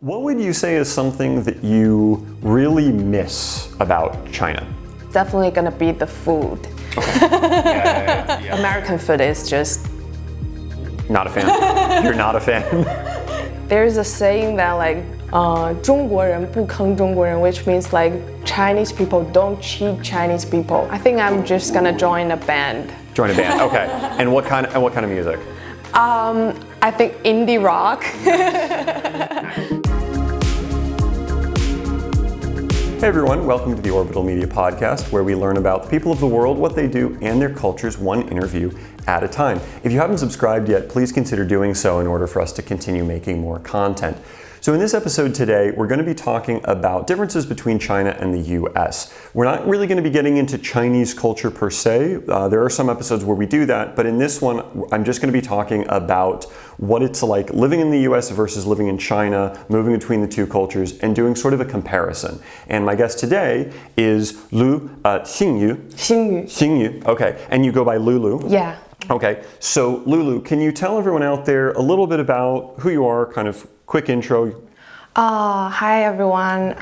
What would you say is something that you really miss about China? Definitely gonna be the food. Yeah. American food is just... Not a fan? You're not a fan? There's a saying that like, 中国人不坑中国人, which means like Chinese people don't cheat Chinese people. I think I'm just gonna join a band. Join a band, okay. And what kind of music? I think indie rock. Hey everyone, welcome to the Orbital Media Podcast, where we learn about the people of the world, what they do, and their cultures one interview at a time. If you haven't subscribed yet, please consider doing so in order for us to continue making more content. So in this episode today, we're going to be talking about differences between China and the US. We're not really going to be getting into Chinese culture per se. There are some episodes where we do that, but in this one, I'm just going to be talking about what it's like living in the US versus living in China, moving between the two cultures, and doing sort of a comparison. And my guest today is Xingyu. Xingyu, okay. And you go by Lulu? Yeah. Okay, so Lulu, can you tell everyone out there a little bit about who you are, kind of quick intro? Hi everyone,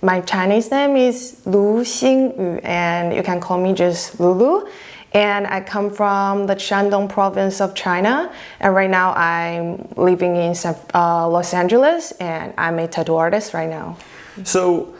my Chinese name is Xingyu, and you can call me just Lulu. And I come from the Shandong province of China, and right now I'm living in Los Angeles, and I'm a tattoo artist right now. So,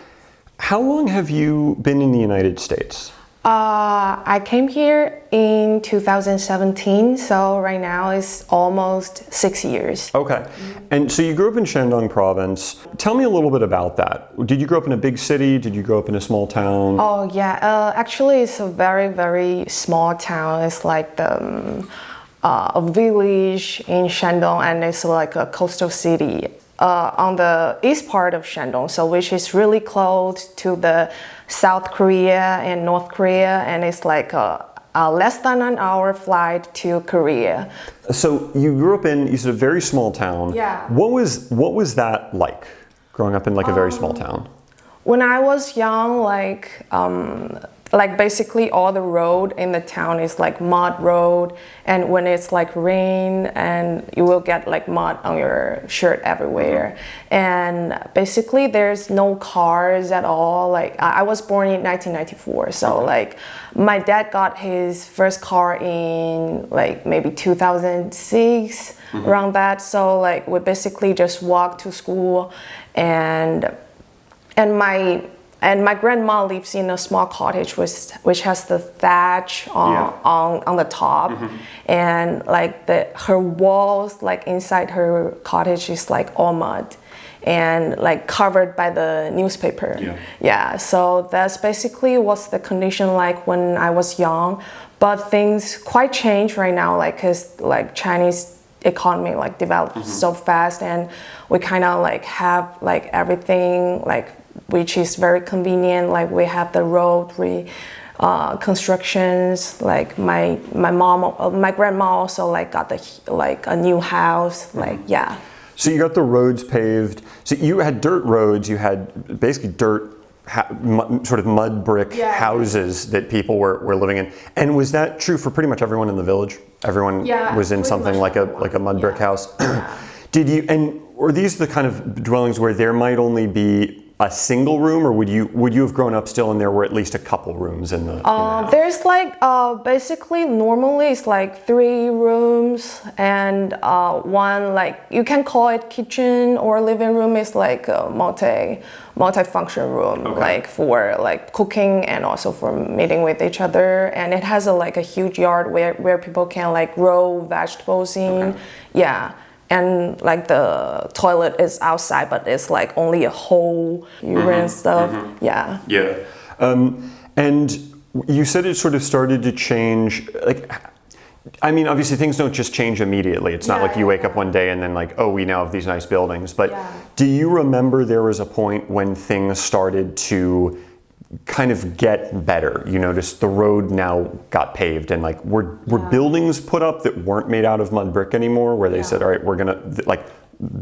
how long have you been in the United States? I came here in 2017, so right now it's almost 6 years. Okay. And so you grew up in Shandong province. Tell me a little bit about that. Did you grow up in a big city? Did you grow up in a small town? Oh yeah, actually it's a very, very small town. It's like a village in Shandong, and it's like a coastal city on the east part of Shandong, so which is really close to the South Korea and North Korea, and it's like a less than an hour flight to Korea. So you grew up in, you said, a very small town. Yeah. What was that like, growing up in like a very small town? When I was young, like basically all the road in the town is like mud road, and when it's like rain, and you will get like mud on your shirt everywhere. And basically there's no cars at all. Like I was born in 1994, so like my dad got his first car in like maybe 2006, around that. So like we basically just walked to school, and my grandma lives in a small cottage which has the thatch on the top, and like her walls like inside her cottage is like all mud and like covered by the newspaper. Yeah, so that's basically what's the condition like when I was young. But things quite change right now, like cause like Chinese economy like developed so fast, and we kind of like have like everything like which is very convenient. Like we have the road constructions. Like my grandma also like got a new house. Like yeah. So you got the roads paved. So you had dirt roads. You had basically dirt, sort of mud brick houses that people were living in. And was that true for pretty much everyone in the village? Everyone was in something like a mud brick house. Did you? And were these the kind of dwellings where there might only be a single room, or would you have grown up still and there were at least a couple rooms in the house? There's like basically normally it's like 3 rooms and one, like you can call it kitchen or living room, is like a multi-function room, like for like cooking and also for meeting with each other. And it has like a huge yard where people can like grow vegetables in. Yeah. And like the toilet is outside, but it's like only a hole urine stuff. Yeah. And you said it sort of started to change. Like, I mean, obviously things don't just change immediately. It's not like you wake up one day and then like, oh, we now have these nice buildings. But do you remember there was a point when things started to kind of get better? You noticed the road now got paved, and like were buildings put up that weren't made out of mud brick anymore, where they said, all right, we're gonna like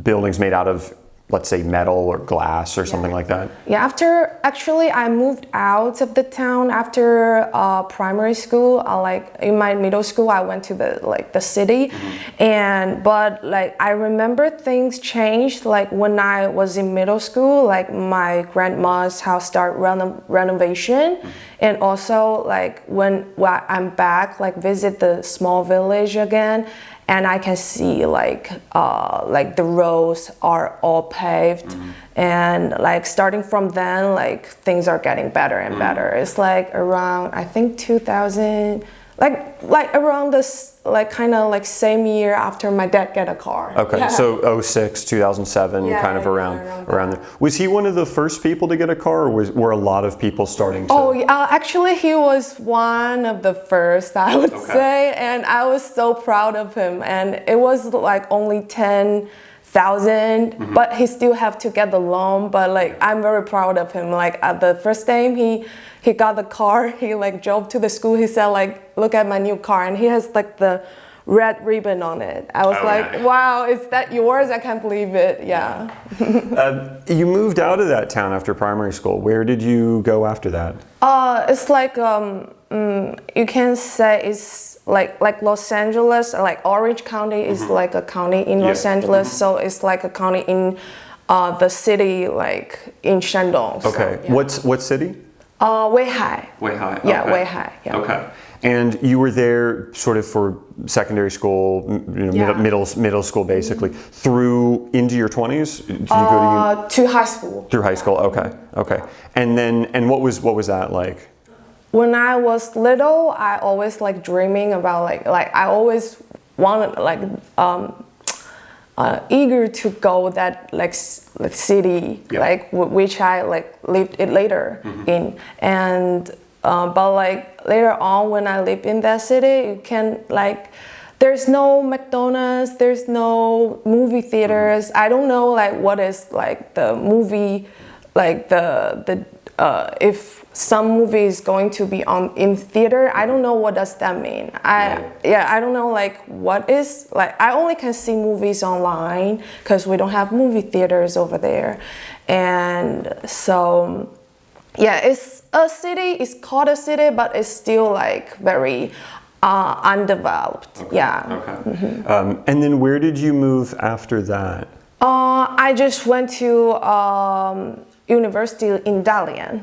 buildings made out of let's say metal or glass or something like that? Yeah, actually I moved out of the town after primary school. Like in my middle school, I went to the city, but like I remember things changed. Like when I was in middle school, like my grandma's house started renovation, and also like when I'm back, like visit the small village again. And I can see like the roads are all paved, and like starting from then, like things are getting better and better. It's like around I think 2000, like around this like kind of like same year after my dad get a car. Okay, so 06, 2007, kind of around there. Was he one of the first people to get a car, or were a lot of people starting to? Oh, actually, he was one of the first, I would say, and I was so proud of him. And it was like only 10,000, but he still have to get the loan. But like, I'm very proud of him. Like at the first time he got the car, he like drove to the school. He said like, look at my new car, and he has like the red ribbon on it. I was like, wow, is that yours? I can't believe it. Yeah. You moved out of that town after primary school. Where did you go after that? It's like you can say it's like Los Angeles, like Orange County is like a county in Los Angeles, so it's like a county in the city, like in Shandong. Okay. So, What city? Weihai. Weihai. Yeah, okay. Weihai. Yeah. Okay. And you were there sort of for secondary school, middle school, basically, through into your 20s? Did you go to high school. Through high school, okay. And what was that like? When I was little, I always like dreaming about like I always wanted like eager to go that like city, like which I like lived it later in, and but like later on when I lived in that city, you can like there's no McDonald's, there's no movie theaters. I don't know like what is like the movie, like the if some movie is going to be on in theater, I don't know what does that mean. I don't know like what is like I only can see movies online because we don't have movie theaters over there, and so it's a city. It's called a city, but it's still like very undeveloped. Okay. And then where did you move after that? I just went to university in Dalian,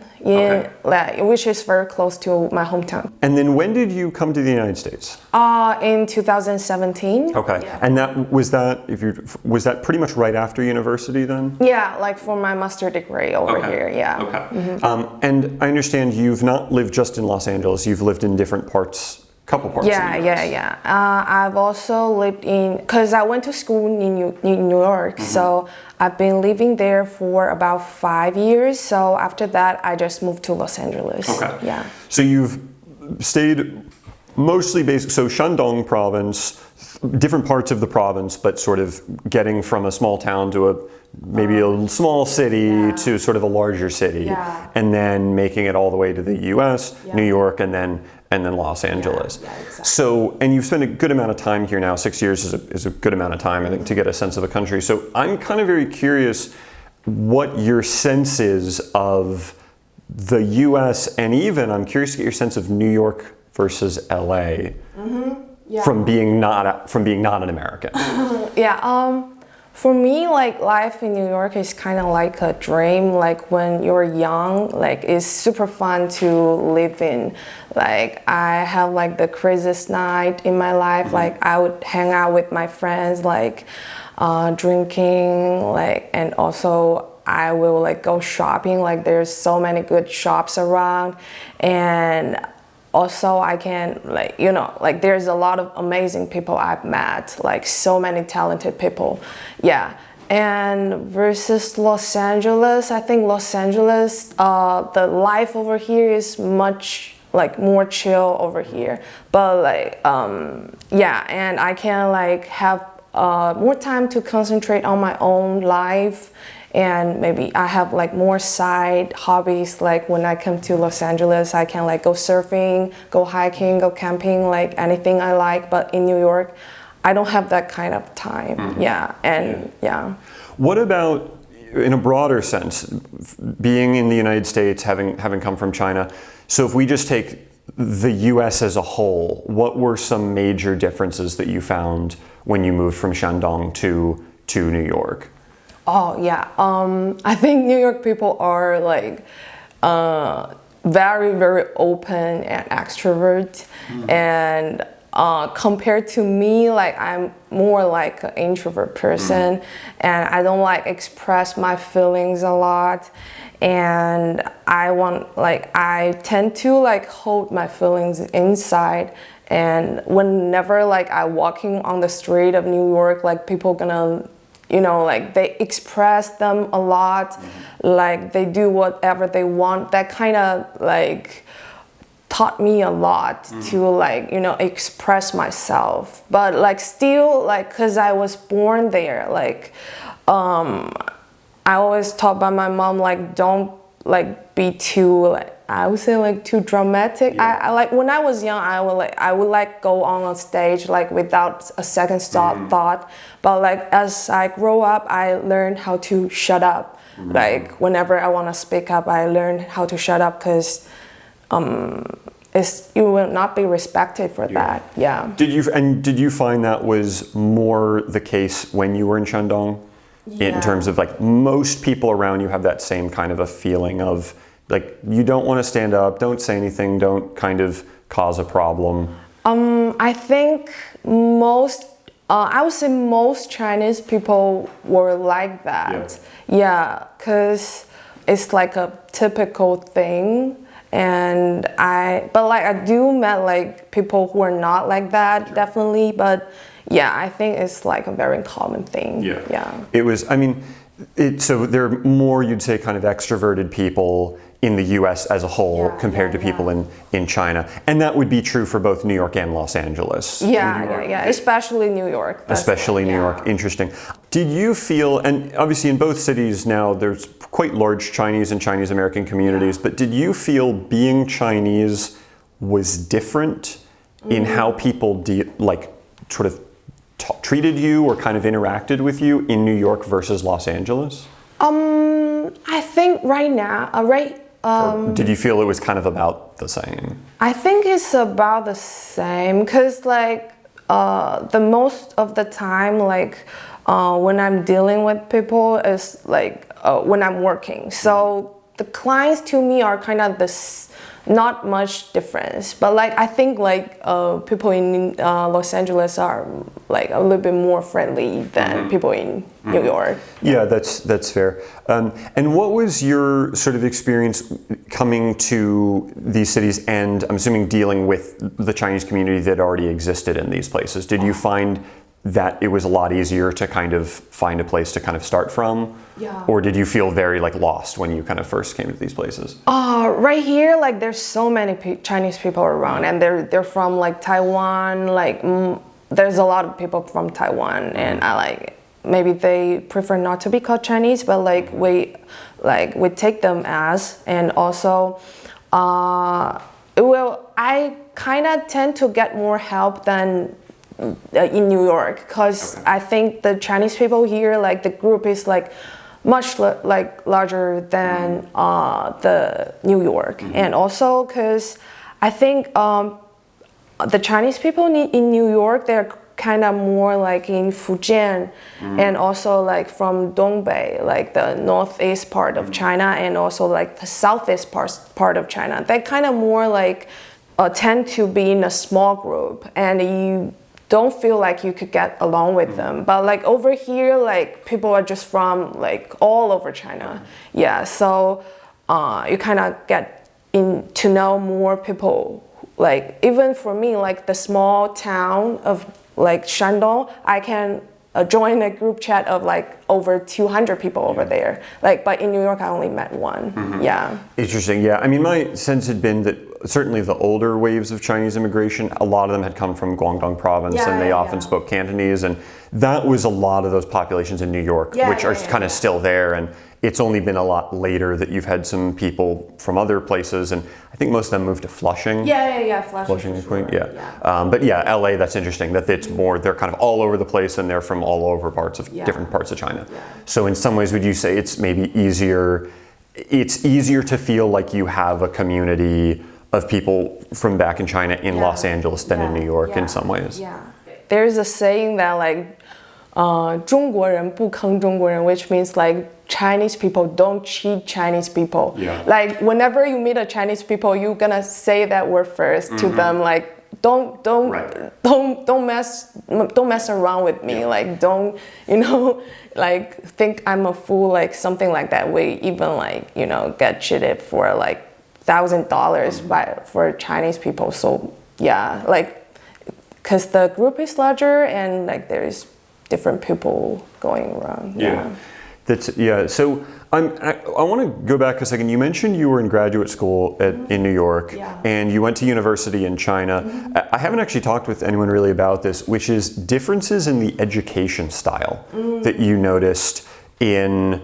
which is very close to my hometown. And then when did you come to the United States? In 2017. Okay. Yeah. And was that pretty much right after university then? Yeah, like for my master's degree over here. Yeah. Okay. And I understand you've not lived just in Los Angeles. You've lived in different parts. Couple parts. Yeah. I've also lived because I went to school in New York, so I've been living there for about 5 years. So after that, I just moved to Los Angeles. Okay. Yeah. So you've stayed mostly so Shandong province, different parts of the province, but sort of getting from a small town to maybe a small city to sort of a larger city, and then making it all the way to the U.S., New York, and then Los Angeles. Yeah, exactly. So, and you've spent a good amount of time here now. 6 years is a good amount of time, I think, to get a sense of a country. So I'm kind of very curious what your sense is of the U.S. and even I'm curious to get your sense of New York versus L.A. From being not an American. For me, like life in New York is kind of like a dream. Like when you're young, like it's super fun to live in. Like I have like the craziest night in my life. Like I would hang out with my friends, like drinking, like, and also I will like go shopping. Like there's so many good shops around, and also I can like there's a lot of amazing people I've met, like so many talented people. And versus Los Angeles, I think Los Angeles, the life over here is much like more chill over here, but like and I can like have more time to concentrate on my own life. And maybe I have like more side hobbies. Like when I come to Los Angeles, I can like go surfing, go hiking, go camping, like anything I like. But in New York, I don't have that kind of time. What about in a broader sense, being in the United States, having come from China, so if we just take the U.S. as a whole, what were some major differences that you found when you moved from Shandong to New York? Oh yeah, I think New York people are like very, very open and extrovert, and compared to me, like I'm more like an introvert person, and I don't like express my feelings a lot, and I tend to like hold my feelings inside. And whenever like I walking on the street of New York, like people gonna, like they express them a lot, like they do whatever they want. That kind of like taught me a lot to like, express myself. But like still like, cause I was born there, like, I always taught by my mom, like, don't like be too, like, I would say like too dramatic. Yeah. I like when I was young, I would go on a stage like without a second thought. But like as I grow up, I learned how to shut up. Like whenever I want to speak up, I learned how to shut up because you will not be respected for that. Yeah. Did you find that was more the case when you were in Shandong? In terms of like most people around you have that same kind of a feeling of like you don't want to stand up, don't say anything, don't kind of cause a problem. I think I would say most Chinese people were like that. Yeah, because it's like a typical thing. But I do met like people who are not like that, definitely. But yeah, I think it's like a very common thing. Yeah. It was, so there are more, you'd say, kind of extroverted people in the US as a whole compared to people in China. And that would be true for both New York and Los Angeles. Yeah. Especially New York. Especially New York. Interesting. Did you feel, and obviously in both cities now, there's quite large Chinese and Chinese American communities, but did you feel being Chinese was different in how people treated you or kind of interacted with you in New York versus Los Angeles? I think right now, or did you feel it was kind of about the same? I think it's about the same because like the most of the time, like when I'm dealing with people is like when I'm working. So the clients to me are kind of not much difference, but like I think like people in Los Angeles are like a little bit more friendly than people in New York. Yeah, that's fair. And what was your sort of experience coming to these cities and I'm assuming dealing with the Chinese community that already existed in these places? Did you find that it was a lot easier to kind of find a place to kind of start from? Yeah. Or did you feel very like lost when you kind of first came to these places? Right here, like there's so many Chinese people around, and they're from like Taiwan. Like there's a lot of people from Taiwan, and maybe they prefer not to be called Chinese, but like we take them as, and also I kind of tend to get more help than in New York, because I think the Chinese people here, like the group is like much larger than the New York, and also because I think the Chinese people in New York, they're kind of more like in Fujian, and also like from Dongbei, like the northeast part of China, and also like the southeast part of China. They kind of more like tend to be in a small group, and you don't feel like you could get along with them. But like over here, like people are just from like all over China. Yeah, so you kind of get to know more people. Like even for me, like the small town of like Shandong, I can join a group chat of like over 200 people over there. Like, but in New York, I only met one. Yeah. Interesting. Yeah. I mean, my sense had been that certainly the older waves of Chinese immigration, a lot of them had come from Guangdong province, and they often spoke Cantonese, and that was a lot of those populations in New York, which are kind of still there. And it's only been a lot later that you've had some people from other places, and I think most of them moved to Flushing. Yeah. Flushing Point, but yeah, LA, that's interesting that it's more, they're kind of all over the place and they're from all over different parts of China. Yeah. So in some ways, would you say it's maybe easier to feel like you have a community of people from back in China in Los Angeles than in New York in some ways? Yeah. There's a saying that like 中国人不坑中国人, which means like Chinese people don't cheat Chinese people. Yeah. Like whenever you meet a Chinese people, you're gonna say that word first to them. Like don't mess around with me. Yeah. Like don't like think I'm a fool. Like something like that. We even like get cheated for like $1,000 for Chinese people. So yeah, like because the group is larger and like there is different people going around. So I want to go back a second. You mentioned you were in graduate school in New York, and you went to university in China. I haven't actually talked with anyone really about this, which is differences in the education style that you noticed in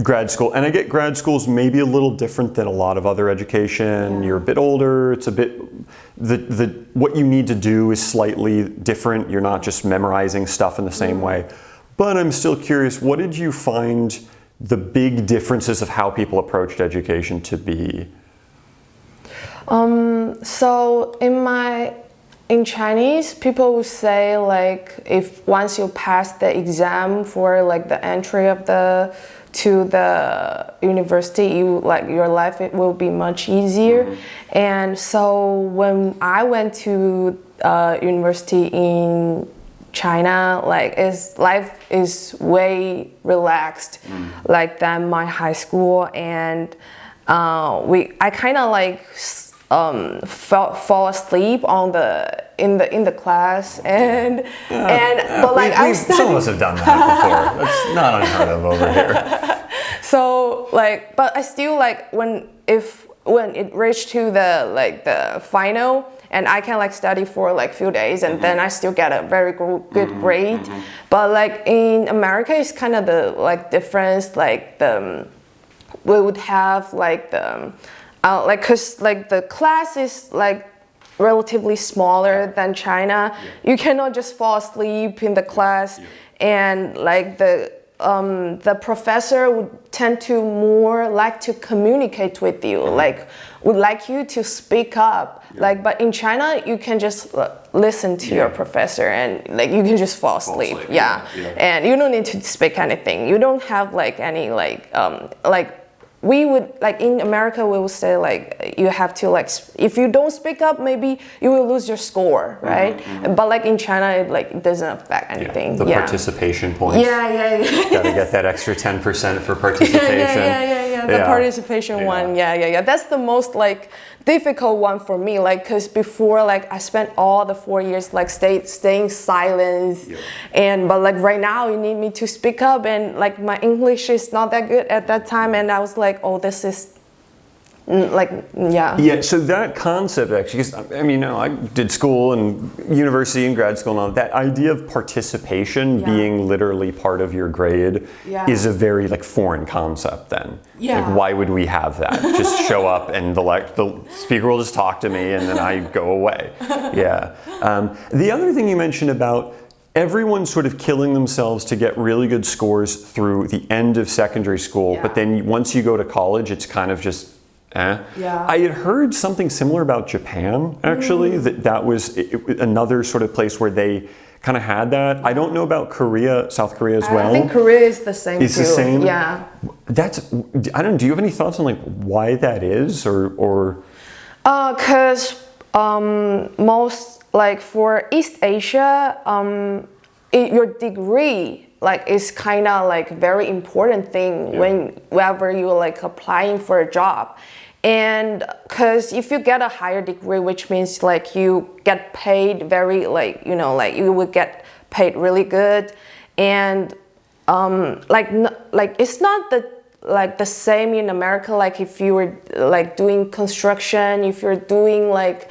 grad school. And I get grad school's maybe a little different than a lot of other education. You're a bit older. It's a bit what you need to do is slightly different. You're not just memorizing stuff in the same way. But I'm still curious, what did you find the big differences of how people approached education to be? So in Chinese, people would say like if once you pass the exam for like the entry to the university, your life it will be much easier. And so when I went to university in China, like life is way relaxed like than my high school, and I kind of like fall asleep in the class but like I studied. Some of us have done that before. That's not unheard of over here. So like, but I still like when it reached to the final, and I can like study for like few days, and then I still get a very good grade. But like in America, it's kind of the like difference. Like we would have like like cause like the class is like relatively smaller than China. You cannot just fall asleep in the class, and like the professor would tend to more like to communicate with you, like would like you to speak up. Like, but in China, you can just listen to your professor, and like you can just fall asleep. And you don't need to speak anything. You don't have like any like we would like in America we would say like you have to like if you don't speak up maybe you will lose your score, right? But like in China it doesn't affect anything. The participation points. Gotta get that extra 10% for participation. The participation one. That's the most like difficult one for me, like because before like I spent all the 4 years like staying silent, but like right now you need me to speak up, and like my English is not that good at that time, and I was like, oh, this is so that concept actually, because I mean, I did school and university and grad school and all that idea of participation being literally part of your grade is a very like foreign concept then. Like, why would we have that? Just show up and the speaker will just talk to me and then I go away. The other thing you mentioned about everyone's sort of killing themselves to get really good scores through the end of secondary school, but then once you go to college, it's kind of just I had heard something similar about Japan, actually, that was another sort of place where they kind of had that. I don't know about Korea, South Korea as well. I think Korea is the same too. It's the same? Yeah. I don't know, do you have any thoughts on like why that is or? Because most, like for East Asia, your degree like is kind of like very important thing whenever you're like applying for a job. And because if you get a higher degree, which means like you get paid very like you would get paid really good, and like it's not the same in America. Like if you were like doing construction, if you're doing like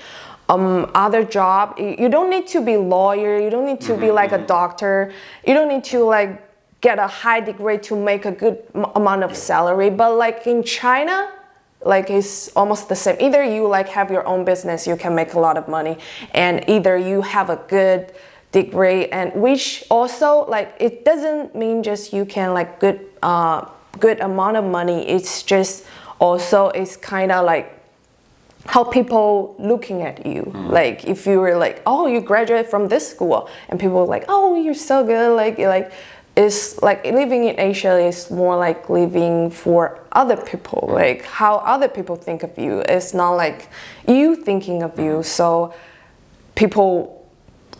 other job, you don't need to be lawyer, you don't need to be like a doctor, you don't need to like get a high degree to make a good amount of salary. But like in China, like it's almost the same. Either you like have your own business, you can make a lot of money, and either you have a good degree, and which also like it doesn't mean just you can like good amount of money. It's just also it's kind of like how people looking at you. Like if you were like, oh, you graduated from this school, and people are like, oh, you're so good, like it's like living in Asia is more like living for other people, like how other people think of you. It's not like you thinking of you. So people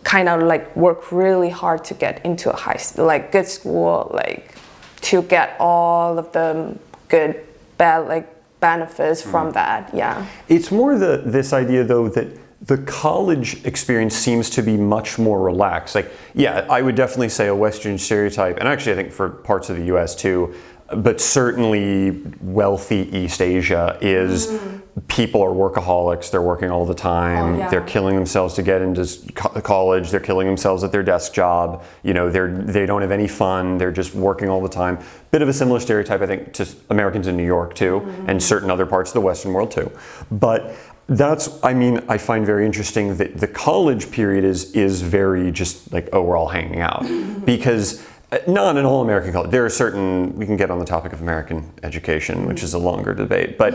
kind of like work really hard to get into a like good school, like to get all of the good, bad, like benefits from that. Yeah. It's more this idea though that the college experience seems to be much more relaxed. Like, yeah, I would definitely say a Western stereotype, and actually I think for parts of the US too, but certainly wealthy East Asia is people are workaholics, they're working all the time, they're killing themselves to get into college, they're killing themselves at their desk job, you know, they don't have any fun, they're just working all the time. Bit of a similar stereotype I think to Americans in New York too, and certain other parts of the Western world too. But I find very interesting that the college period is very just like, oh, we're all hanging out. Because not in all American college, there are certain, we can get on the topic of American education, which is a longer debate, but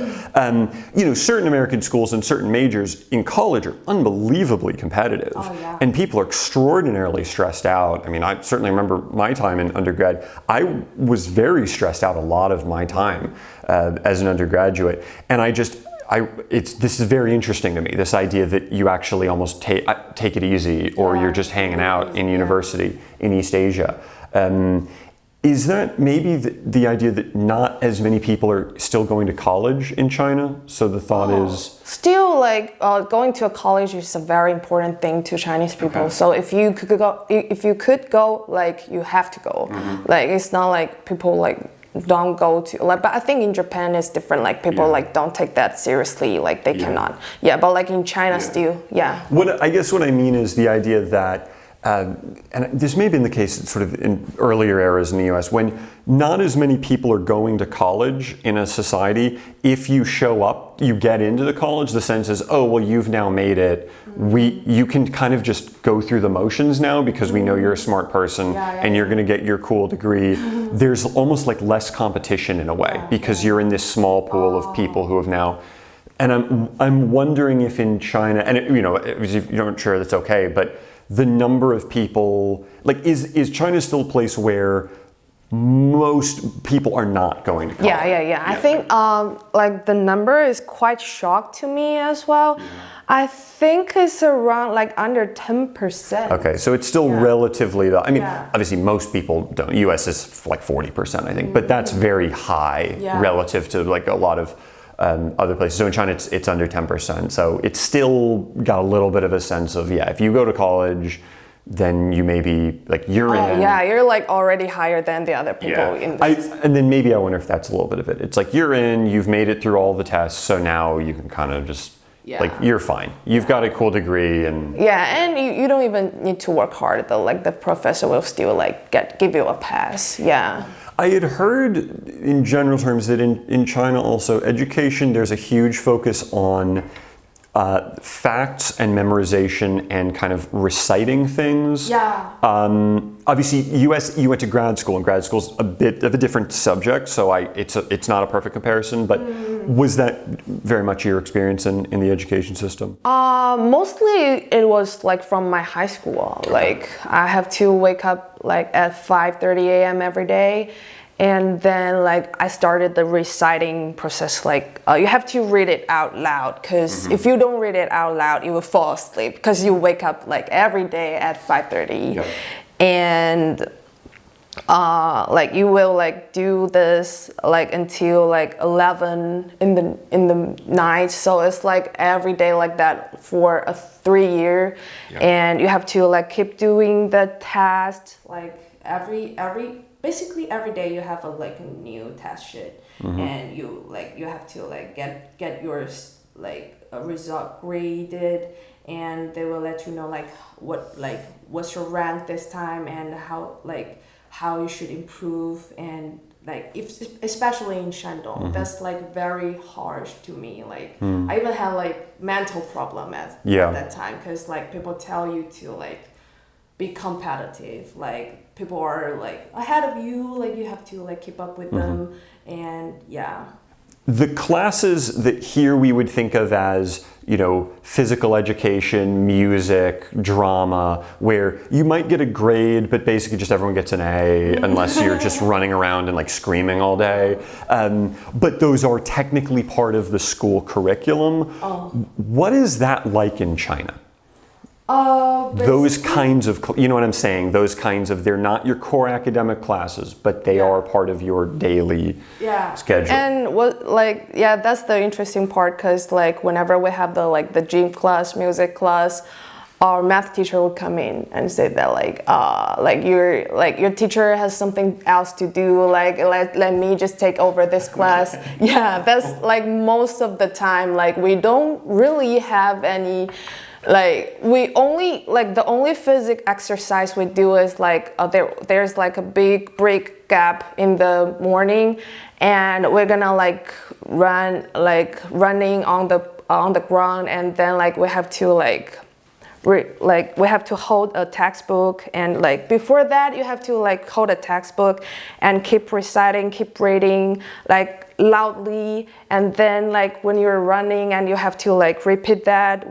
you know, certain American schools and certain majors in college are unbelievably competitive. And people are extraordinarily stressed out. I mean, I certainly remember my time in undergrad, I was very stressed out a lot of my time as an undergraduate. And this is very interesting to me, this idea that you actually almost take it easy, or you're just hanging out in university in East Asia. Is that maybe the idea that not as many people are still going to college in China? So the thought is... Still, like, going to a college is a very important thing to Chinese people. Okay. So if you could go, like, you have to go. Like, it's not like people, like, don't go to, like, but I think in Japan it's different, like people like don't take that seriously, like they cannot, but like in China still, What I mean is the idea that and this may have been the case sort of in earlier eras in the US, when not as many people are going to college in a society. If you show up, you get into the college, the sense is, oh, well, you've now made it. You can kind of just go through the motions now because we know you're a smart person and you're going to get your cool degree. There's almost like less competition in a way because you're in this small pool of people who have now. And I'm wondering if in China, and if you're not sure, that's okay, but the number of people, like, is China still a place where most people are not going to college? I think like the number is quite shocked to me as well. I think it's around like under 10%. Okay, so it's still relatively, obviously most people don't. US is like 40%, I think, but that's very high relative to like a lot of other places. So in China, it's under 10%. So it's still got a little bit of a sense of, if you go to college, then you may be like, you're in. You're like already higher than the other people in this. And then maybe I wonder if that's a little bit of it. It's like you're in, you've made it through all the tests, so now you can kind of just, like, you're fine. You've got a cool degree and... and you don't even need to work hard though. Like the professor will still like give you a pass. I had heard in general terms that in China also, education, there's a huge focus on facts and memorization and kind of reciting things. Obviously, US, you went to grad school, and grad school's a bit of a different subject, so it's not a perfect comparison, but was that very much your experience in the education system? Mostly it was like from my high school. Like I have to wake up like at 5:30 a.m. every day. And then like I started the reciting process, like you have to read it out loud, because if you don't read it out loud, you will fall asleep because you wake up like every day at 5:30. And like you will like do this like until like 11 in the night. So it's like every day like that for a 3 year. And you have to like keep doing the test like basically every day you have a new test sheet, and you have to like get yours like a result graded, and they will let you know like what's your rank this time, and how you should improve, and like if especially in Shandong, that's like very harsh to me. Like I even had like mental problem at that time, because like people tell you to like be competitive, like people are like ahead of you, like you have to like keep up with them, and the classes that here we would think of as, you know, physical education, music, drama, where you might get a grade, but basically just everyone gets an A unless you're just running around and like screaming all day. But those are technically part of the school curriculum. What is that like in China? Those kinds of, you know what I'm saying? Those kinds of, they're not your core academic classes, but they are part of your daily schedule. And what, like, that's the interesting part, because like whenever we have the gym class, music class, our math teacher would come in and say that like your teacher has something else to do, like let me just take over this class. That's like most of the time, like we don't really have any. Like we only, like the only physics exercise we do is like there's like a big break gap in the morning, and we're gonna like running on the ground, and then like we have to we have to hold a textbook, and like before that you have to like hold a textbook and keep reciting, keep reading like loudly, and then like when you're running and you have to like repeat that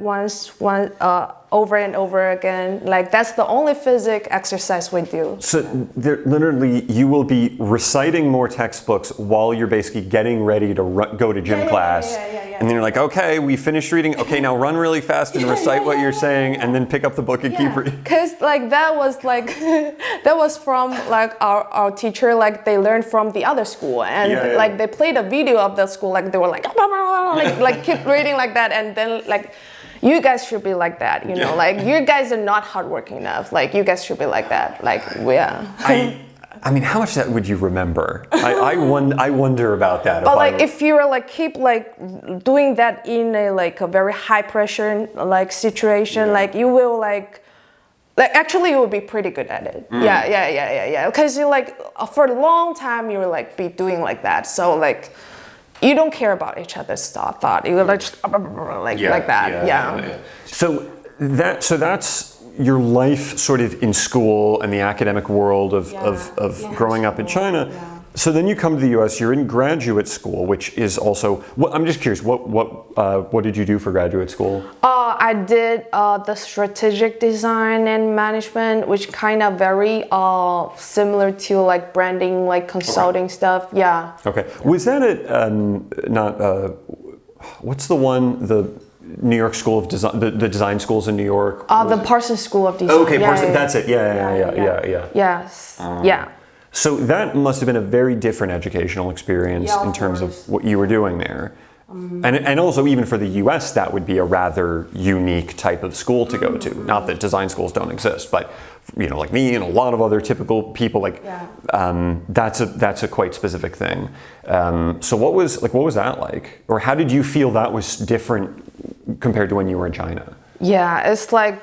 over and over again. Like that's the only physics exercise we do. So there, literally you will be reciting more textbooks while you're basically getting ready to go to gym class. And then you're like, okay, we finished reading. Okay, now run really fast and recite what you're saying, and then pick up the book and keep reading. Because like that was like that was from like our teacher. Like they learned from the other school, and like they played a video of the school. Like they were like keep reading like that, and then like you guys should be like that. You know, like you guys are not hardworking enough. Like you guys should be like that. Like I mean, how much of that would you remember? I wonder about that. But like, if you were like keep like doing that in a very high pressure like situation, like you will like actually you will be pretty good at it. Because you like for a long time you will like be doing like that. So like you don't care about each other's thought. You will like just like that. So that's your life sort of in school and the academic world of growing up in China. So then you come to the US, you're in graduate school, which is also, I'm just curious, what did you do for graduate school? I did the strategic design and management, which kind of very similar to like branding, like consulting stuff. Okay. Was that what's the one, the New York School of Design, the design schools in New York? The Parsons School of Design. Okay, Parsons, that's it. Yes. So that must have been a very different educational experience in terms of what you were doing there. And also even for the US, that would be a rather unique type of school to go to. Not that design schools don't exist, but you know, like me and a lot of other typical people, like that's a quite specific thing. So what was that like? Or how did you feel that was different compared to when you were in China? Yeah, it's like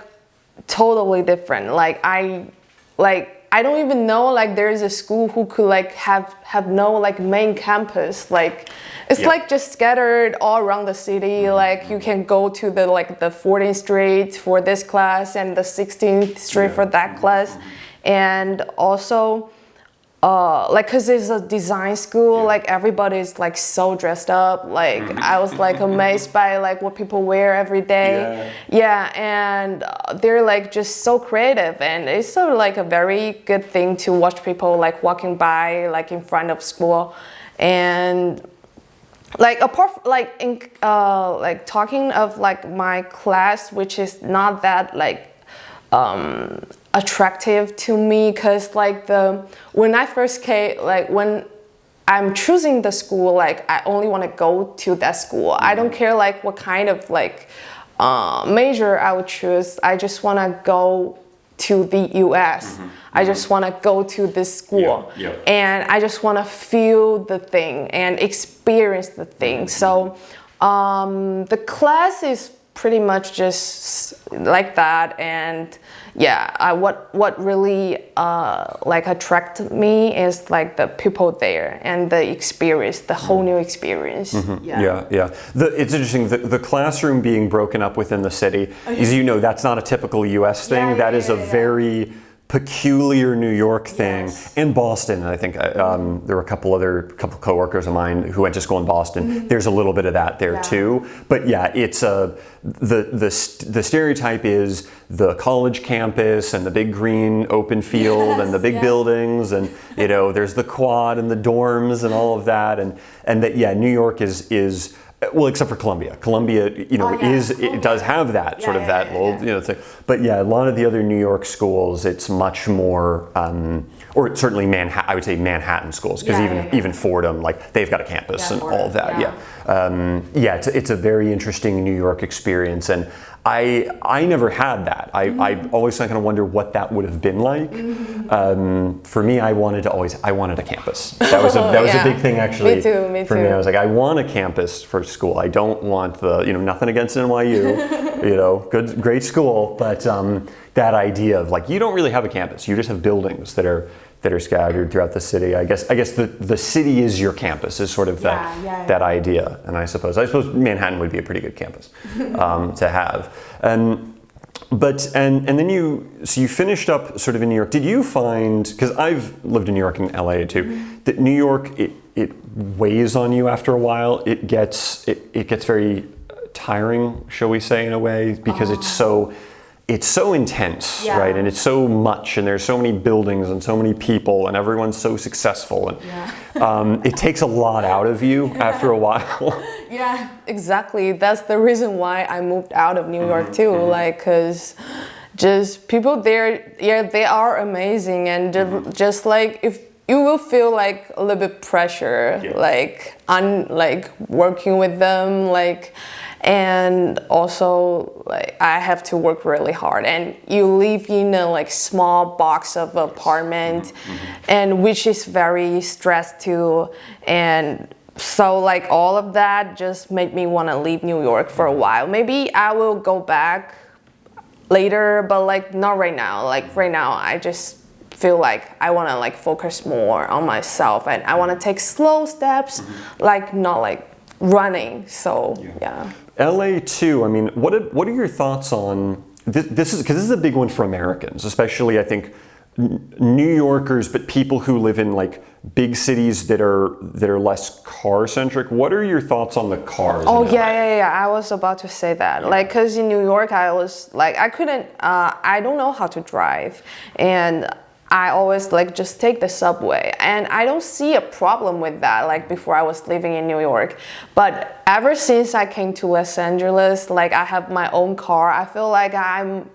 totally different. Like I don't even know like there's a school who could like have no like main campus. Like it's like just scattered all around the city. Like you can go to the 14th Street for this class and the 16th Street for that class, and also like cause it's a design school. Like everybody's like so dressed up. Like I was like amazed by like what people wear every day. And they're like just so creative, and it's sort of like a very good thing to watch people like walking by like in front of school. And like apart like in like talking of like my class, which is not that like attractive to me, because like when I first came, like when I'm choosing the school, like I only want to go to that school. I don't care like what kind of like major I would choose. I just want to go to the US. I just want to go to this school, and I just want to feel the thing and experience the thing. So the class is pretty much just like that. And yeah, what really like attracted me is like the people there and the experience, the whole new experience. Yeah. It's interesting, the classroom being broken up within the city, as you know, that's not a typical US thing. That is a very peculiar New York thing. And Boston, I think there were a couple coworkers of mine who went to school in Boston. There's a little bit of that there too. But yeah, it's the stereotype is the college campus and the big green open field and the big buildings, and you know, there's the quad and the dorms and all of that, and that New York is well, except for Columbia. Columbia, you know, it does have that sort of that little, you know, thing. But yeah, a lot of the other New York schools, it's much more, or certainly Manhattan. I would say Manhattan schools, because even Fordham, like they've got a campus and all of that. It's a very interesting New York experience, and I never had that. I always kind of wonder what that would have been like. For me, I wanted a campus. That was a big thing actually. Me too. For me, I was like, I want a campus for school. I don't want nothing against NYU, you know, great school, but that idea of like, you don't really have a campus. You just have buildings that are scattered throughout the city. I guess the city is your campus, is sort of that idea. And I suppose Manhattan would be a pretty good campus to have. But then you finished up sort of in New York. Did you find, because I've lived in New York and LA too, that New York it weighs on you after a while? It gets very tiring, shall we say, in a way, because it's so intense, right? And it's so much, and there's so many buildings and so many people, and everyone's so successful, and it takes a lot out of you after a while. Yeah, exactly. That's the reason why I moved out of New York too, like, cause just people there, they are amazing, and just like, if you will feel like a little bit pressure, like working with them, like. And also, like, I have to work really hard, and you live in a like small box of apartment, and which is very stressed too. And so like all of that just made me want to leave New York for a while. Maybe I will go back later, but like not right now. Like right now, I just feel like I want to like focus more on myself, and I want to take slow steps, like not like running. So LA too. I mean, what are your thoughts on this? This is a big one for Americans, especially I think New Yorkers, but people who live in like big cities that are less car centric. What are your thoughts on the cars? Oh yeah. I was about to say that. Like, cause in New York, I was like, I don't know how to drive, and I always like just take the subway, and I don't see a problem with that like before I was living in New York. But ever since I came to Los Angeles, like I have my own car, I feel like I'm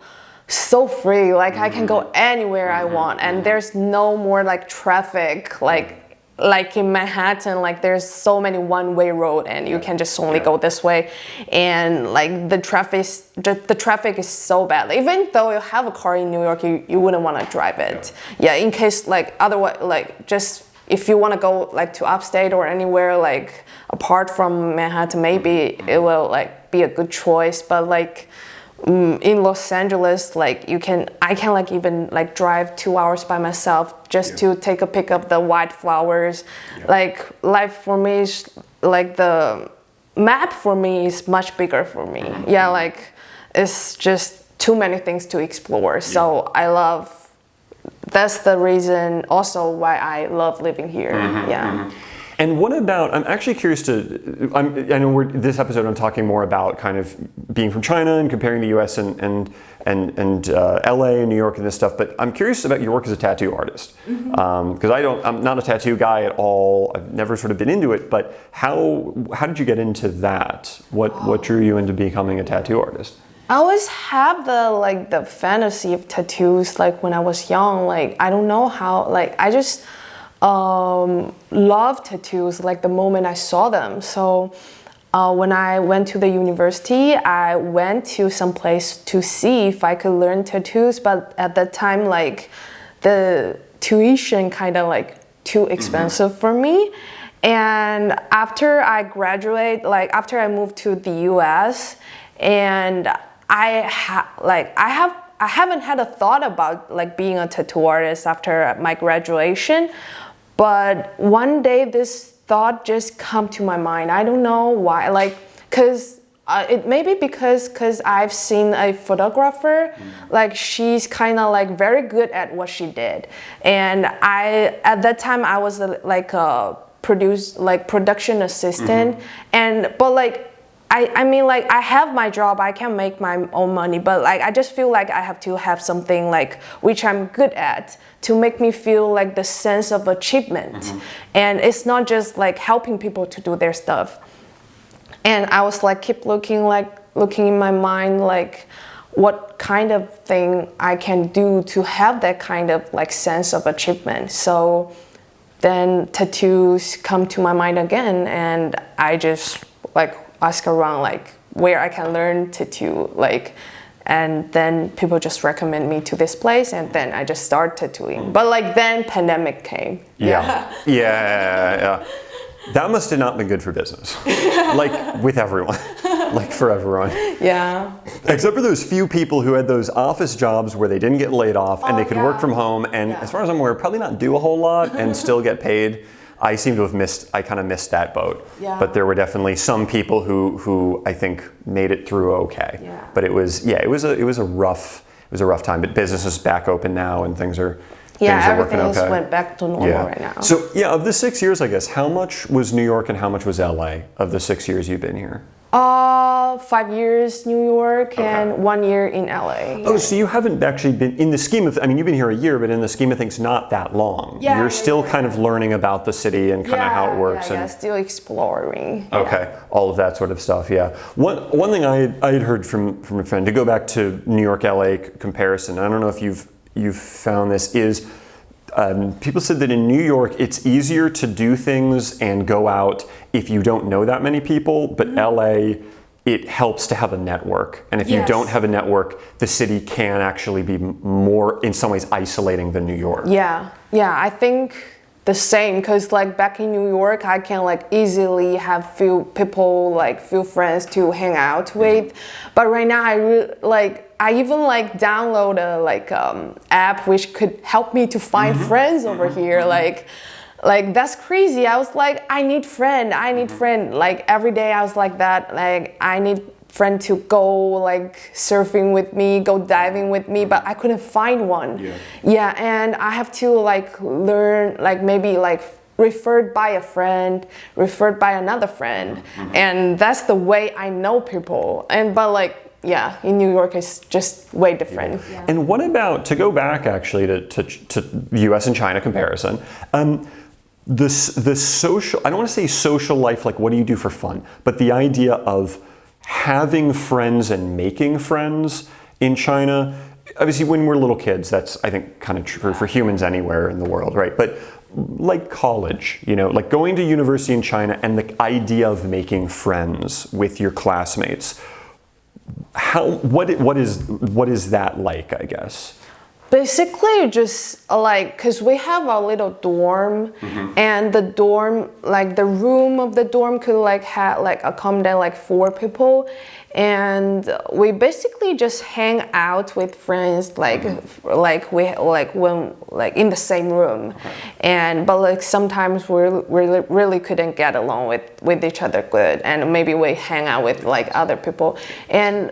so free, like I can go anywhere I want, and there's no more like traffic like in Manhattan, like there's so many one-way road, and you can just only go this way, and like the traffic is so bad. Even though you have a car in New York, you wouldn't want to drive it. In case like otherwise, like just if you want to go like to upstate or anywhere like apart from Manhattan, maybe it will like be a good choice. But like in Los Angeles, like I can like even like drive 2 hours by myself just to take a pic of the wildflowers. Like life for me is like the map for me is much bigger for me. Like it's just too many things to explore. So that's the reason also why I love living here. And what about, I'm actually curious I know this episode I'm talking more about kind of being from China and comparing the US and LA and New York and this stuff, but I'm curious about your work as a tattoo artist. Because I'm not a tattoo guy at all. I've never sort of been into it, but how did you get into that? What drew you into becoming a tattoo artist? I always have the fantasy of tattoos, like when I was young. Like I don't know how, like I just love tattoos like the moment I saw them. So when I went to the university, I went to some place to see if I could learn tattoos, but at that time like the tuition kind of like too expensive for me. And after I graduate, like after I moved to the US, and I haven't had a thought about like being a tattoo artist after my graduation, but one day this thought just come to my mind. I don't know why, like, cause it may be because I've seen a photographer, like she's kind of like very good at what she did, and at that time I was like a production assistant, but like. I mean, like, I have my job, I can make my own money, but like, I just feel like I have to have something like, which I'm good at to make me feel like the sense of achievement. And it's not just like helping people to do their stuff. And I was like, keep looking in my mind, like, what kind of thing I can do to have that kind of like sense of achievement. So then tattoos come to my mind again, and I just like, ask around like where I can learn tattoo, like, and then people just recommend me to this place, and then I just start tattooing. But like then pandemic came. Yeah. That must have not been good for business. Like with everyone, like for everyone. Yeah. Except for those few people who had those office jobs where they didn't get laid off and they could work from home, and as far as I'm aware, probably not do a whole lot and still get paid. I seem to have I kind of missed that boat. Yeah. But there were definitely some people who I think made it through okay. Yeah. But it was a rough time. But business is back open now, and things are everything working okay. went back to normal right now. So of the 6 years, I guess, how much was New York and how much was LA of the 6 years you've been here? 5 years New York and 1 year in LA. Oh, so you haven't actually been, in the scheme of, I mean, you've been here a year, but in the scheme of things, not that long. You're still kind of learning about the city and kind of how it works. Yeah, still exploring. Okay, all of that sort of stuff, yeah. One thing I had heard from a friend, to go back to New York, LA comparison, I don't know if you've found this, is people said that in New York, it's easier to do things and go out if you don't know that many people, but LA, it helps to have a network. And if you don't have a network, the city can actually be more, in some ways, isolating than New York. Yeah, I think the same, because like back in New York, I can like easily have few people, like few friends to hang out with. But right now, I even like download a app which could help me to find friends over here. Like that's crazy. I was like, I need friend. Like every day I was like that. Like I need friend to go like surfing with me, go diving with me, but I couldn't find one. Yeah, and I have to like learn, like maybe like referred by a friend, referred by another friend, and that's the way I know people. But like. Yeah, in New York it's just way different. Yeah. And what about, to go back actually to US and China comparison, the social, I don't want to say social life, like what do you do for fun, but the idea of having friends and making friends in China, obviously when we're little kids, that's I think kind of true for humans anywhere in the world, right? But like college, like going to university in China and the idea of making friends with your classmates, what is that like, I guess? Basically just like, because we have a little dorm, and the dorm, like the room of the dorm could like accommodate like 4 people, and we basically just hang out with friends like when like in the same room, but like sometimes we really couldn't get along with each other good, and maybe we hang out with like other people. And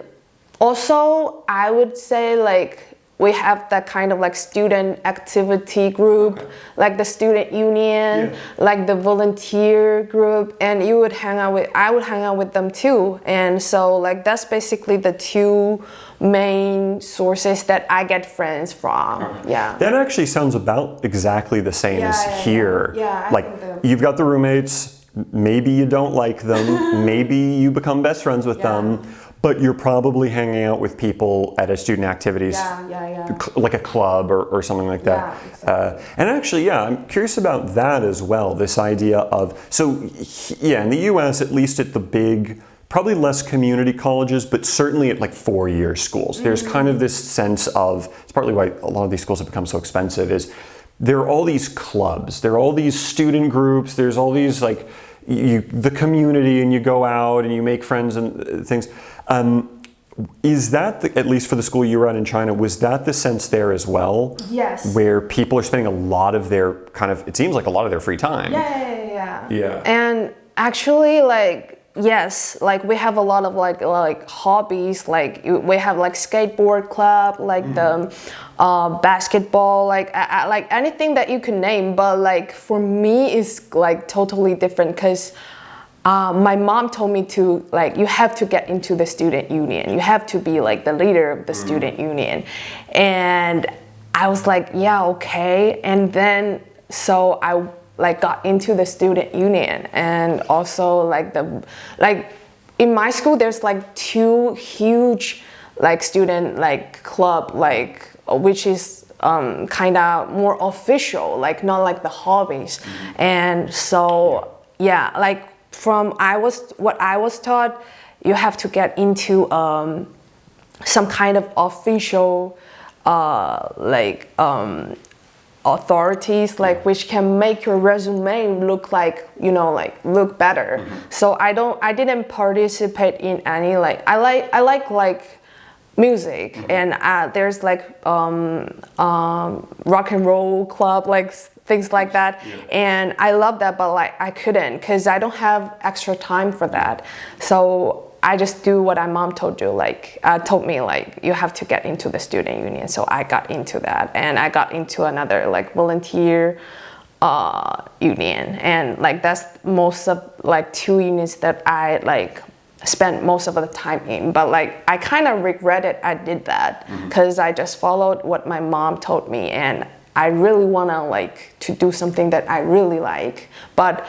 also I would say like we have that kind of like student activity group, like the student union, like the volunteer group, and I would hang out with them too. And so like that's basically the 2 main sources that I get friends from. Yeah. That actually sounds about exactly the same as here. Yeah. Like you've got the roommates, maybe you don't like them, maybe you become best friends with them. But you're probably hanging out with people at a student activities, like a club or something like that. Yeah, exactly. And actually, I'm curious about that as well, this idea of, in the US, at least at the big, probably less community colleges, but certainly at like 4-year schools, there's kind of this sense of, it's partly why a lot of these schools have become so expensive, is there are all these clubs, there are all these student groups, there's all these like, the community, and you go out and you make friends and things. Is that, at least for the school you were at in China, was that the sense there as well? Yes. Where people are spending a lot of their it seems like a lot of their free time. Yeah. And actually, like, yes, like we have a lot of like hobbies. Like we have like skateboard club, like the basketball, like like anything that you can name. But like for me, it's like totally different because my mom told me to like you have to get into the student union. You have to be like the leader of the student union, and I was like, yeah, okay. And then so I like got into the student union, and also like in my school there's like 2 huge like student like club like which is kind of more official, like not like the hobbies. And so yeah, like from what I was taught, you have to get into some kind of official authorities, like which can make your resume look like, you know, like look better. So I didn't participate in any like I like music, and there's like rock and roll club, like things like that. And I love that, but like I couldn't because I don't have extra time for that. So I just do what my mom told me, like you have to get into the student union. So I got into that, and I got into another like volunteer union, and like that's most of like 2 unions that I like spent most of the time in. But like I kind of regretted I did that because I just followed what my mom told me, and I really want to like to do something that I really like, but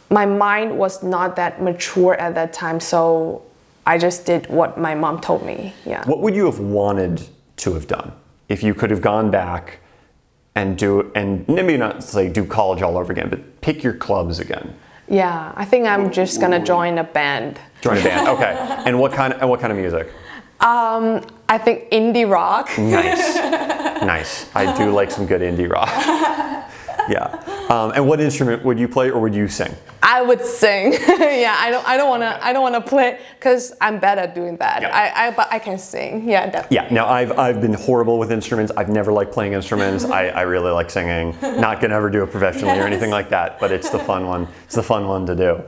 my mind was not that mature at that time, so I just did what my mom told me. Yeah. What would you have wanted to have done if you could have gone back and maybe not say do college all over again, but pick your clubs again? Yeah, I think I'm just gonna join a band. Join a band, okay. And what kind of music? I think indie rock. Nice. I do like some good indie rock. Yeah. And what instrument would you play, or would you sing? I would sing. Yeah, I don't wanna play because I'm bad at doing that. Yeah. But I can sing. Yeah, definitely. Yeah. Now I've been horrible with instruments. I've never liked playing instruments. I really like singing. Not gonna ever do it professionally or anything like that. But it's the fun one. It's the fun one to do.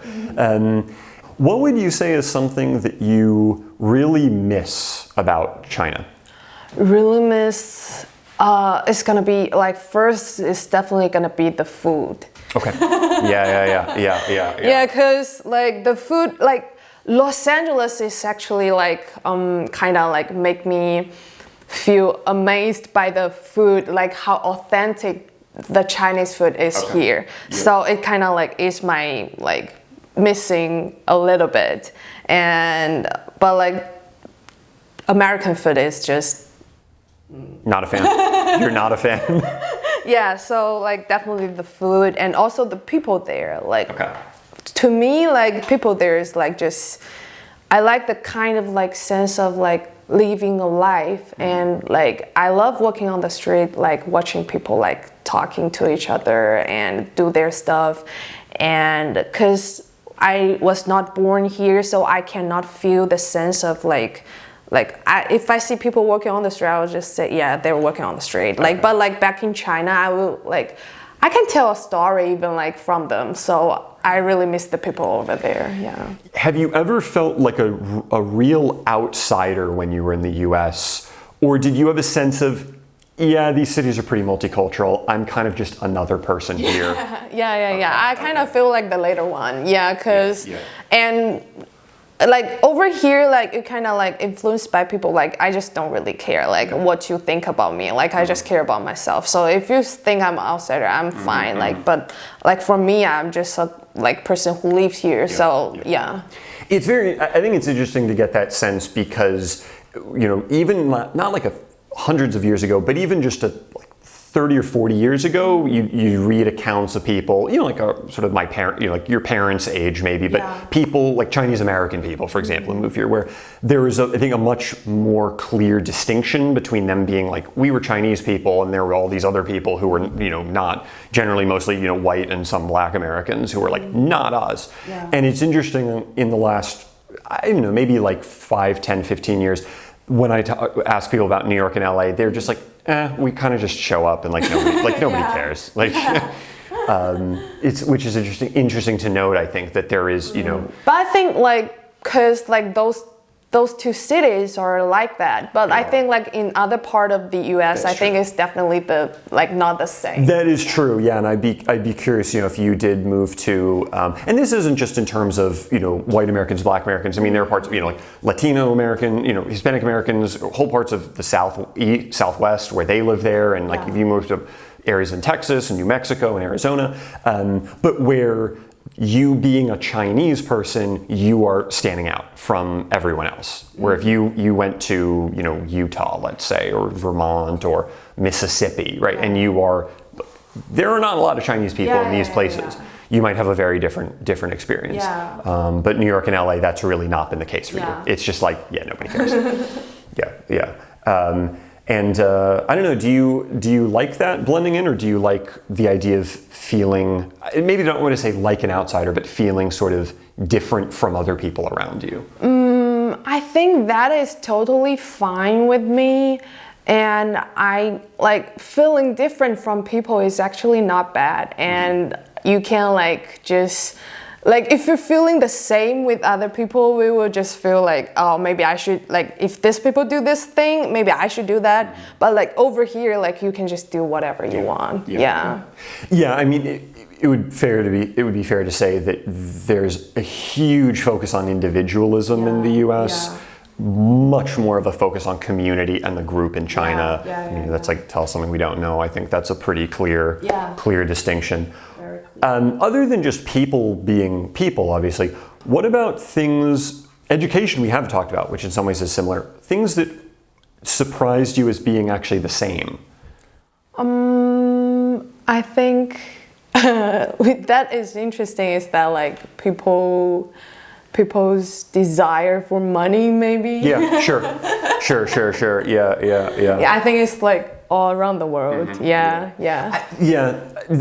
What would you say is something that you really miss about China? Really miss. It's gonna be like first. It's definitely gonna be the food. Okay. Yeah. Yeah, cause like the food, like Los Angeles is actually like kind of like make me feel amazed by the food, like how authentic the Chinese food is here. Yeah. So it kind of like is my like missing a little bit, but like American food is just. Not a fan. You're not a fan. Yeah, so like definitely the food and also the people there. Like to me, like people there is like just I like the kind of like sense of like living a life, and like I love walking on the street, like watching people like talking to each other and do their stuff, and because I was not born here, so I cannot feel the sense of if I see people walking on the street, I will just say, yeah, they're walking on the street. Like, but like back in China, I can tell a story even like from them. So I really miss the people over there. Yeah. Have you ever felt like a real outsider when you were in the U.S., or did you have a sense of, yeah, these cities are pretty multicultural. I'm kind of just another person here. Yeah. I kind of feel like the later one. Yeah, because and. Like over here, like it kind of like influenced by people. Like I just don't really care like what you think about me. Like I just care about myself. So if you think I'm an outsider, I'm fine. Like, but like for me, I'm just a like person who lives here. So yeah. It's I think it's interesting to get that sense because, you know, even not like hundreds of years ago, but even just like 30 or 40 years ago, you read accounts of people, you know, like sort of my parent, you know, like your parents' age maybe, but people like Chinese American people, for example, who move here, where there is, I think, a much more clear distinction between them being like, we were Chinese people, and there were all these other people who were, you know, not generally mostly, you know, white and some Black Americans who were like not us. Yeah. And it's interesting in the last I don't know, maybe like 5, 10, 15 years, when I ask people about New York and LA, they're just like, we kind of just show up and like nobody cares. Like, which is interesting to note. I think that there is, But I think like, cause like those two cities are like that. But I think like in other part of the U.S., That's I think true. it's definitely not the same. That is true, yeah, and I'd be curious, if you did move to, and this isn't just in terms of white Americans, Black Americans. I mean, there are parts of like Latino American, Hispanic Americans, whole parts of the Southwest where they live there, and like if you move to areas in Texas and New Mexico and Arizona, but where you being a Chinese person, you are standing out from everyone else. Where if you went to, Utah, let's say, or Vermont or Mississippi, right? And there are not a lot of Chinese people in these places. You might have a very different experience. But New York and LA, that's really not been the case for you. It's just like, nobody cares. And I don't know, do you like that blending in, or do you like the idea of feeling, maybe don't want to say like an outsider, but feeling sort of different from other people around you? I think that is totally fine with me. And I like feeling different from people is actually not bad. And you can like just, like if you're feeling the same with other people, we will just feel like, oh, maybe I should, like if these people do this thing, maybe I should do that. But like over here, like you can just do whatever you want. Yeah, I mean, it would be fair to say that there's a huge focus on individualism in the U.S. Much more of a focus on community and the group in China. That's like tell us something we don't know. I think that's a pretty clear distinction. Other than just people being people, obviously, what about education we have talked about, which in some ways is similar, things that surprised you as being actually the same? I think that is interesting is that like people's desire for money, maybe. Yeah, sure. Yeah, I think it's like all around the world.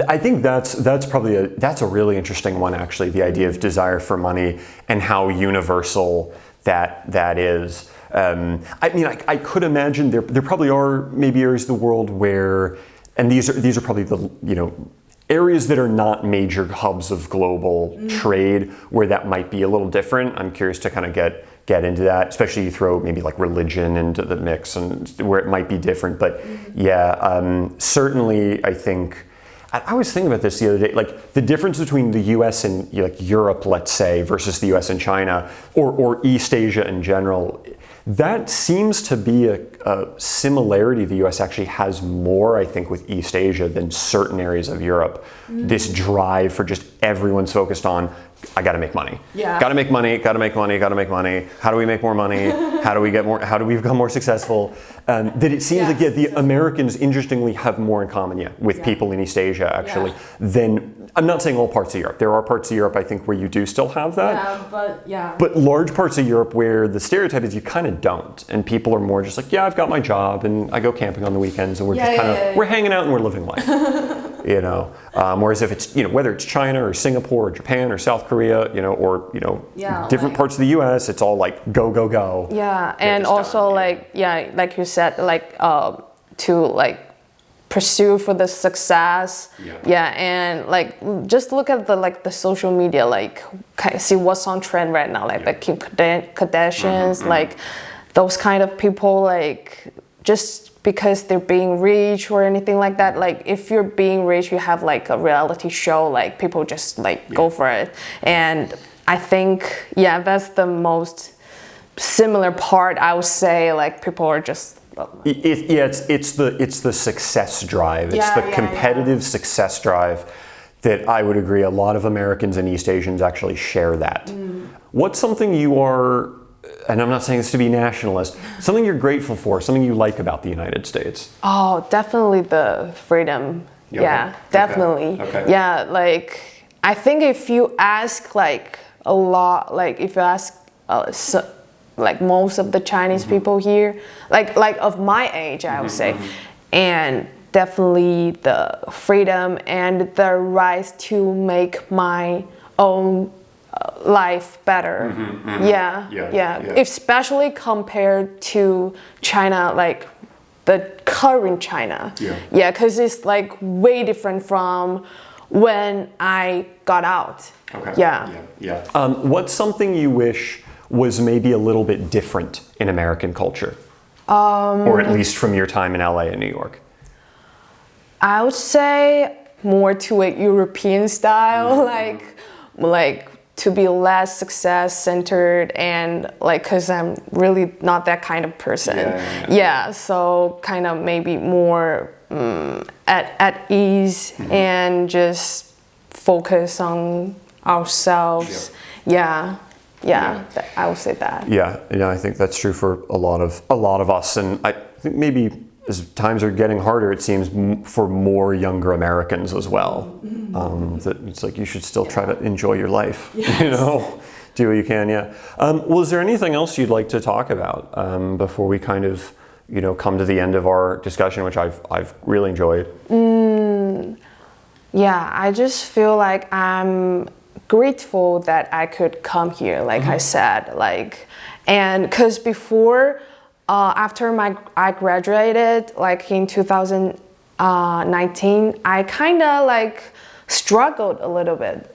I think that's probably a really interesting one, actually, the idea of desire for money and how universal that is. I mean, I could imagine there probably are maybe areas of the world where, and these are probably the areas that are not major hubs of global trade where that might be a little different. I'm curious to kind of get into that, especially you throw maybe like religion into the mix and where it might be different. But certainly I think, I was thinking about this the other day, like the difference between the US and like Europe, let's say, versus the US and China, or East Asia in general. That seems to be a similarity the US actually has more, I think, with East Asia than certain areas of Europe. This drive for just everyone's focused on, I gotta make money. Gotta make money. How do we make more money? How do we become more successful? That it seems like the Americans interestingly have more in common with people in East Asia actually than, I'm not saying all parts of Europe. There are parts of Europe I think where you do still have that. But large parts of Europe where the stereotype is you kind of don't, and people are more just like, I've got my job and I go camping on the weekends and we're just kind of we're hanging out and we're living life. Whereas if it's whether it's China or Singapore or Japan or South Korea, or different parts of the U.S., it's all like go. And also like you said, like to like pursue for the success. And like just look at the social media, like see what's on trend right now, like the Kim Kardashians, like those kind of people, like just because they're being rich or anything like that. Like if you're being rich, you have like a reality show, like people just like go for it. And I think that's the most similar part, I would say. Like people are just it's the success drive. It's the competitive success drive that I would agree a lot of Americans and East Asians actually share that. What's something you are, and I'm not saying this to be nationalist, something you're grateful for, something you like about the United States? Oh, definitely the freedom. Definitely. Like I think if you ask like a lot, like if you ask like most of the Chinese people here, like of my age, I would say, and definitely the freedom and the right to make my own life better. Yeah. Especially compared to China, like the current China. Yeah, because it's like way different from when I got out. What's something you wish was maybe a little bit different in American culture? Or at least from your time in LA and New York? I would say more to a European style, like to be less success centered, and like, cause I'm really not that kind of person. So kind of maybe more at ease and just focus on ourselves. I would say that. I think that's true for a lot of us, and I think maybe as times are getting harder, it seems for more younger Americans as well. That it's like you should still try to enjoy your life. Do what you can. Well, is there anything else you'd like to talk about before we kind of come to the end of our discussion, which I've really enjoyed? I just feel like I'm grateful that I could come here, like I said, and because before, after I graduated, like in 2019, I kind of like struggled a little bit,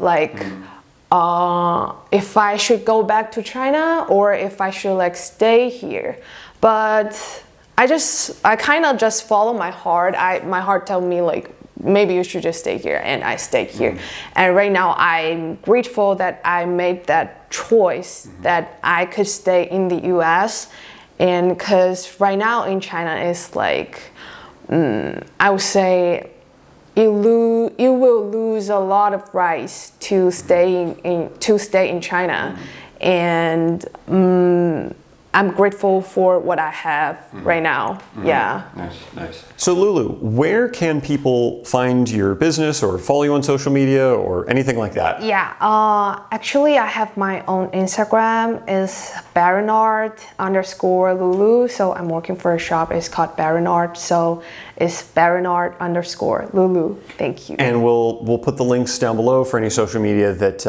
if I should go back to China or if I should like stay here. But I kind of just follow my heart. My heart told me like, maybe you should just stay here, and I stayed here. And right now I'm grateful that I made that choice, that I could stay in the US. And because right now in China it's like, I would say you will lose a lot of rights to stay in China. And I'm grateful for what I have right now. Nice. So Lulu, where can people find your business or follow you on social media or anything like that? Actually I have my own Instagram. It's Baronard_Lulu. So I'm working for a shop. It's called Baronard. So it's Baronard_Lulu. Thank you. And we'll put the links down below for any social media that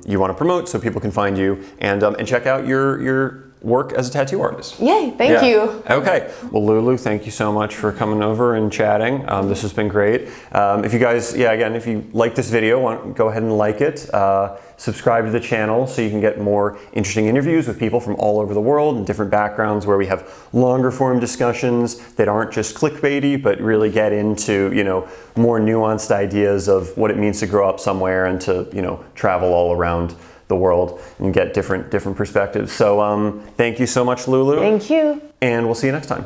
you want to promote, so people can find you and check out your work as a tattoo artist. Yay, thank you. Okay, well Lulu, thank you so much for coming over and chatting. This has been great. If you guys, again, if you like this video, go ahead and like it. Subscribe to the channel so you can get more interesting interviews with people from all over the world and different backgrounds, where we have longer form discussions that aren't just clickbaity, but really get into, more nuanced ideas of what it means to grow up somewhere and to, travel all around the world and get different perspectives. So thank you so much, Lulu. Thank you. And we'll see you next time.